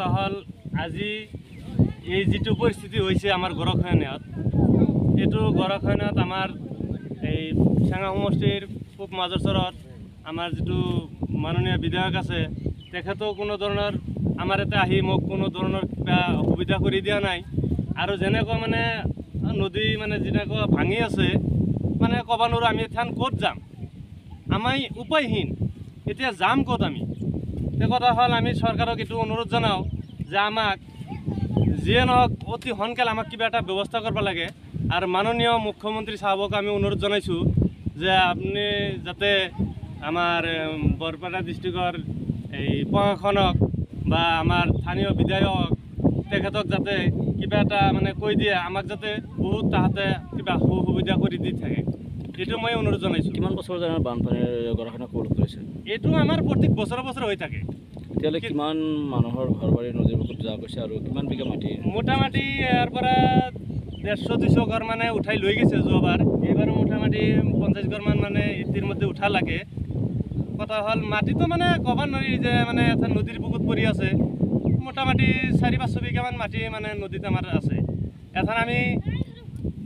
কথা হল আজি এই যেটো পৰিস্থিতি হয়েছে আমাৰ গড়খয়নাত এইটো গড়খয়নাত আমাৰ এই চাঙা সমষ্টিৰ পূব মাজৰচৰত আমার যেটো মাননীয় বিধায়ক আছে তেখেতো কোনো ধরনের আমার এতে আহি মোক কোনো ধরনের কিবা সুবিধা করে দিয়া নাই আৰু যেনেকৈ মানে নদী মানে যেনেকৈ ভাঙি আছে মানে ক'ব নোৱাৰোঁ আমি এথান ক'ত যাম আমি উপায়হীন এতিয়া যাম ক'ত আমি তে কথা হ'ল আমি চৰকাৰক এইটো অনুৰোধ জনাওঁ যে আমাক যিয়ে নহওক অতি সোনকালে আমাক কিবা এটা ব্যৱস্থা কৰিব লাগে আৰু মাননীয় মুখ্যমন্ত্ৰী সাহেবক আমি অনুৰোধ জনাইছোঁ যে আপুনি যাতে আমাৰ বৰপেটা ডিষ্ট্ৰিক্টৰ এই প্ৰশাসনক বা আমাৰ স্থানীয় বিধায়ক তেখেতক যাতে কিবা এটা মানে কৈ দিয়ে আমাক যাতে বহুত তাহাঁতে কিবা সুবিধা কৰি দি থাকে এইটো মই অনুৰোধ জনাইছোঁ। কিমান বছৰ ধৰি বানপানীৰ গৰাখহনীয়া ক'ত কৰিছে? এইটো আমাৰ প্ৰত্যেক বছৰে বছৰে হৈ থাকে। এতিয়ালৈ কিমান মানুহৰ ঘৰ বাৰী নদীৰ বুকুত যোৱা গৈছে আৰু কিমান বিঘা মাটি? মোটামুটি ইয়াৰ পৰা 150-200 ঘৰ মানে উঠাই লৈ গৈছে যোৱাবাৰ। এইবাৰো মোটামুটি 50 ঘৰমান মানে ইতিৰ মধ্যে উঠা লাগে। কথা হ'ল মাটিটো মানে ক'ব নোৱাৰি যে মানে এটা নদীৰ বুকুত পৰি আছে। মোটামুটি 400-500 বিঘামান মাটি মানে নদীত আমাৰ আছে। এথান আমি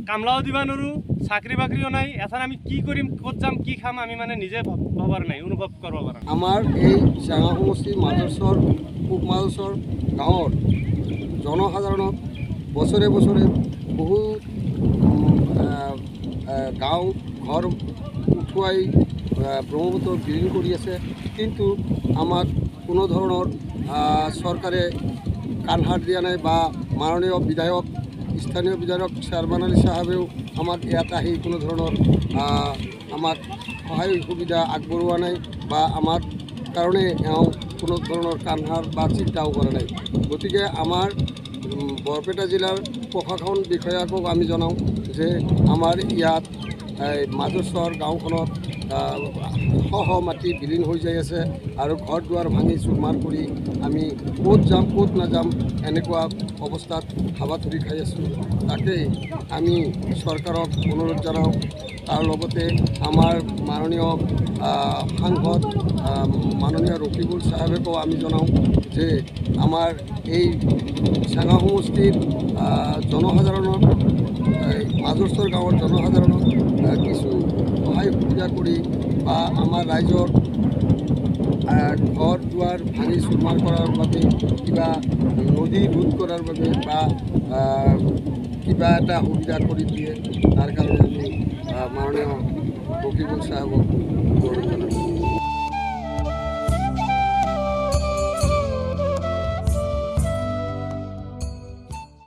কামলাও দিব নোৱাৰোঁ, চাকৰি বাকৰিও নাই। এথান আমি কি কৰিম, ক'ত যাম, কি খাম আমি মানে নিজে ভাবাৰ নাই, অনুভৱ কৰিব পৰা নাই। আমাৰ এই চাঙা সমষ্টি মাজৰচৰ পূব মাজৰচৰ গাঁৱৰ জনসাধাৰণক বছৰে বছৰে বহুত গাঁও ঘৰ উঠুৱাই ব্ৰহ্মপুত্ৰ বিলীন কৰি আছে, কিন্তু আমাক কোনো ধৰণৰ চৰকাৰে কাণসাৰ দিয়া নাই বা মাননীয় বিধায়ক স্থানীয় বিধায়ক শ্বাৰবান আলী চাহাবেও আমাক ইয়াত আহি কোনো ধৰণৰ আমাক সহায় সুবিধা আগবঢ়োৱা নাই বা আমাৰ কাৰণে এওঁ কোনো ধৰণৰ কাণসাৰ বা চিন্তাও কৰা নাই। গতিকে আমাৰ বৰপেটা জিলাৰ প্ৰশাসন বিষয়াকক আমি জনাওঁ যে আমাৰ ইয়াত মাজৰচৰ গাঁওখনত শহ মাটি বিলীন হৈ যাই আছে আৰু ঘৰ দুৱাৰ ভাঙি চুৰমাৰ কৰি আমি ক'ত যাম ক'ত নাযাম এনেকুৱা অৱস্থাত হাবাথুৰি খাই আছোঁ। তাকেই আমি চৰকাৰক অনুৰোধ জনাওঁ। তাৰ লগতে আমাৰ মাননীয় সাংসদ মাননীয় ৰকিবুল চাহাবেকো আমি জনাওঁ যে আমাৰ এই চাঙা সমষ্টিৰ জনসাধাৰণক মাজৰচৰ গাঁৱৰ জনসাধাৰণক কিছু সহায় সুবিধা কৰি বা আমাৰ ৰাইজৰ ঘৰ দুৱাৰ ভাঙি চুৰমাৰ কৰাৰ বাবে কিবা নদী ৰোধ কৰাৰ বাবে বা কিবা এটা সুবিধা কৰি দিয়ে, তাৰ কাৰণে আমি মাননীয় ৰকিবুল চাহাবক অনুৰোধ জনাওঁ।